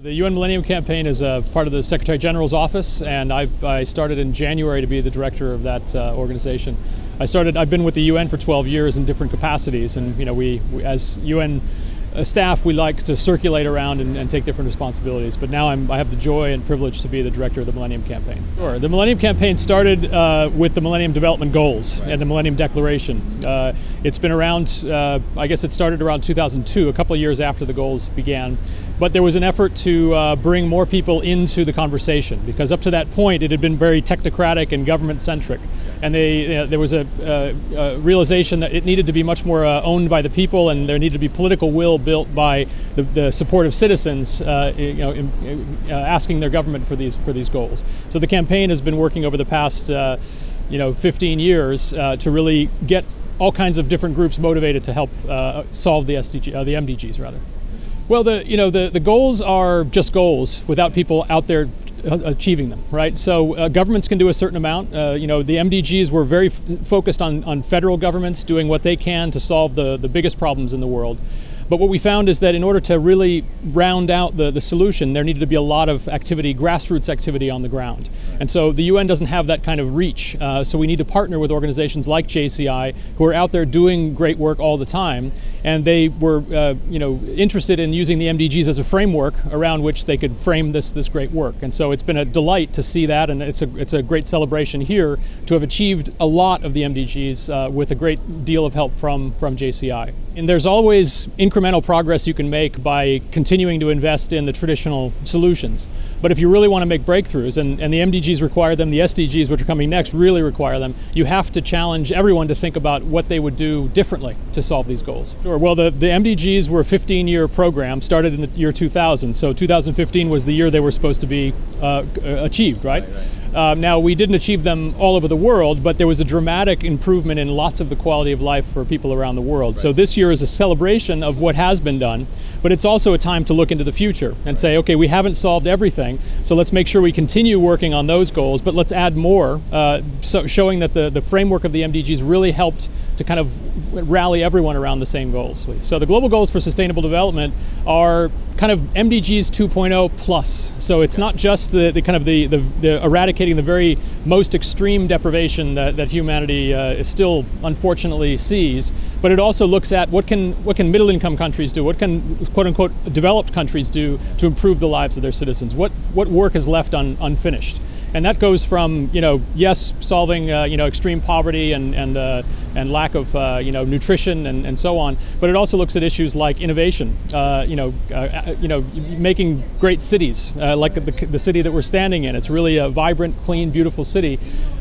The UN Millennium Campaign is a part of the Secretary General's office, and I started in January to be the director of that organization. I've been with the UN for 12 years in different capacities, and we as UN staff, we like to circulate around and take different responsibilities. But now I have the joy and privilege to be the director of the Millennium Campaign. Sure. The Millennium Campaign started with the Millennium Development Goals and the Millennium Declaration. It's been around, I guess it started around 2002, a couple of years after the goals began. But there was an effort to bring more people into the conversation, because up to that point it had been very technocratic and government-centric. And there was a realization that it needed to be much more owned by the people, and there needed to be political will built by the support of citizens, asking their government for these goals. So the campaign has been working over the past 15 years to really get all kinds of different groups motivated to help solve the MDGs rather. Well, the goals are just goals without people out there achieving them, right? So governments can do a certain amount. The MDGs were very focused on federal governments doing what they can to solve the biggest problems in the world. But what we found is that in order to really round out the solution, there needed to be a lot of activity, grassroots activity on the ground. And so the UN doesn't have that kind of reach. So we need to partner with organizations like JCI, who are out there doing great work all the time. And they were interested in using the MDGs as a framework around which they could frame this great work. And so it's been a delight to see that, and it's a great celebration here to have achieved a lot of the MDGs with a great deal of help from JCI. And there's always incremental progress you can make by continuing to invest in the traditional solutions. But if you really want to make breakthroughs, and the MDGs require them, the SDGs, which are coming next, really require them, you have to challenge everyone to think about what they would do differently to solve these goals. Sure. Well, the MDGs were a 15-year program, started in the year 2000. So 2015 was the year they were supposed to be achieved, right? Now, we didn't achieve them all over the world, but there was a dramatic improvement in lots of the quality of life for people around the world. Right. So this year is a celebration of what has been done, but it's also a time to look into the future and say, okay, we haven't solved everything, so let's make sure we continue working on those goals, but let's add more, showing that the framework of the MDGs really helped to kind of rally everyone around the same goals. So the global goals for sustainable development are kind of MDGs 2.0 plus. So it's not just the eradicating the very most extreme deprivation that humanity still unfortunately sees, but it also looks at what can middle income countries do, what can quote unquote developed countries do to improve the lives of their citizens, what work is left unfinished. And that goes from, yes, solving, extreme poverty and lack of, nutrition and so on, but it also looks at issues like innovation, making great cities, like the city that we're standing in. It's really a vibrant, clean, beautiful city.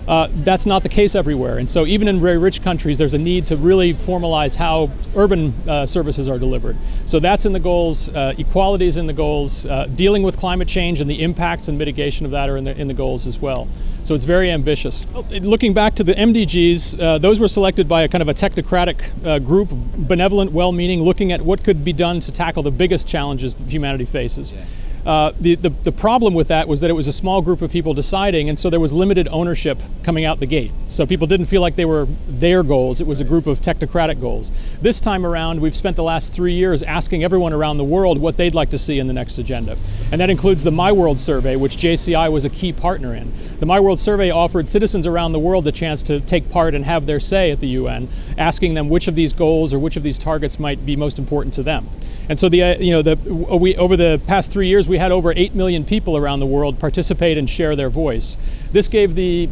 That's not the case everywhere. And so even in very rich countries, there's a need to really formalize how urban services are delivered. So that's in the goals, equality is in the goals, dealing with climate change and the impacts and mitigation of that are in the goals as well. So it's very ambitious. Looking back to the MDGs, those were selected by a kind of a technocratic group, benevolent, well-meaning, looking at what could be done to tackle the biggest challenges that humanity faces. Yeah. The problem with that was that it was a small group of people deciding, and so there was limited ownership coming out the gate. So people didn't feel like they were their goals, it was a group of technocratic goals. This time around, we've spent the last 3 years asking everyone around the world what they'd like to see in the next agenda. And that includes the My World Survey, which JCI was a key partner in. The My World Survey offered citizens around the world the chance to take part and have their say at the UN, asking them which of these goals or which of these targets might be most important to them. And so over the past 3 years, we had over 8 million people around the world participate and share their voice. This gave the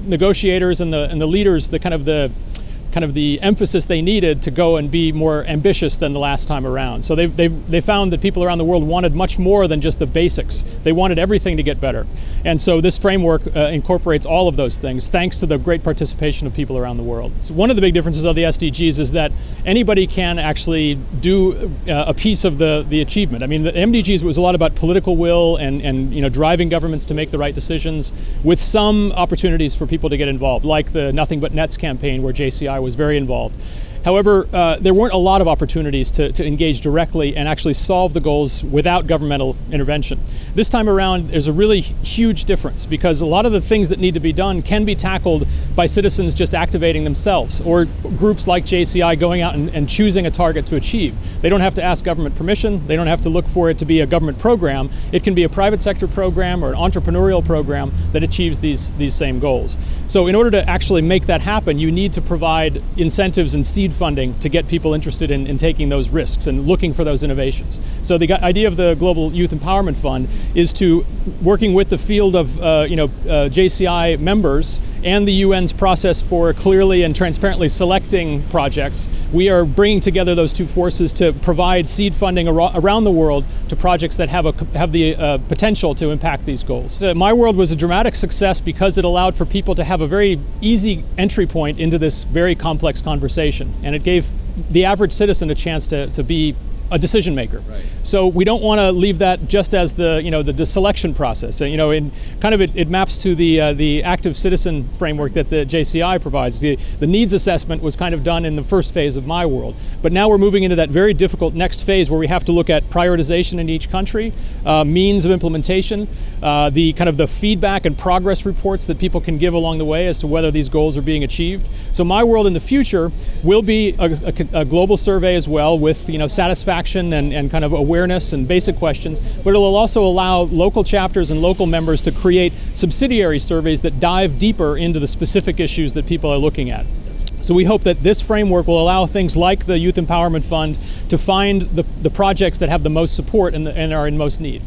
negotiators and the leaders the kind of the emphasis they needed to go and be more ambitious than the last time around. So they found that people around the world wanted much more than just the basics. They wanted everything to get better. And so this framework incorporates all of those things, thanks to the great participation of people around the world. So one of the big differences of the SDGs is that anybody can actually do a piece of the achievement. I mean, the MDGs was a lot about political will and driving governments to make the right decisions, with some opportunities for people to get involved, like the Nothing But Nets campaign, where JCI was very involved. However, there weren't a lot of opportunities to engage directly and actually solve the goals without governmental intervention. This time around, there's a really huge difference because a lot of the things that need to be done can be tackled by citizens just activating themselves, or groups like JCI going out and choosing a target to achieve. They don't have to ask government permission. They don't have to look for it to be a government program. It can be a private sector program or an entrepreneurial program that achieves these same goals. So in order to actually make that happen, you need to provide incentives and seed funding to get people interested in taking those risks and looking for those innovations. So the idea of the Global Youth Empowerment Fund is to, working with the field of JCI members and the UN's process for clearly and transparently selecting projects, we are bringing together those two forces to provide seed funding around the world to projects that have the potential to impact these goals. My World was a dramatic success because it allowed for people to have a very easy entry point into this very complex conversation, and it gave the average citizen a chance to be a decision maker. Right. So we don't want to leave that just as the selection process. In kind of it maps to the active citizen framework that the JCI provides. The needs assessment was kind of done in the first phase of My World, but now we're moving into that very difficult next phase where we have to look at prioritization in each country, means of implementation, the feedback and progress reports that people can give along the way as to whether these goals are being achieved. So My World in the future will be a global survey as well, with satisfaction and kind of awareness and basic questions, but it will also allow local chapters and local members to create subsidiary surveys that dive deeper into the specific issues that people are looking at. So we hope that this framework will allow things like the Youth Empowerment Fund to find the projects that have the most support and are in most need.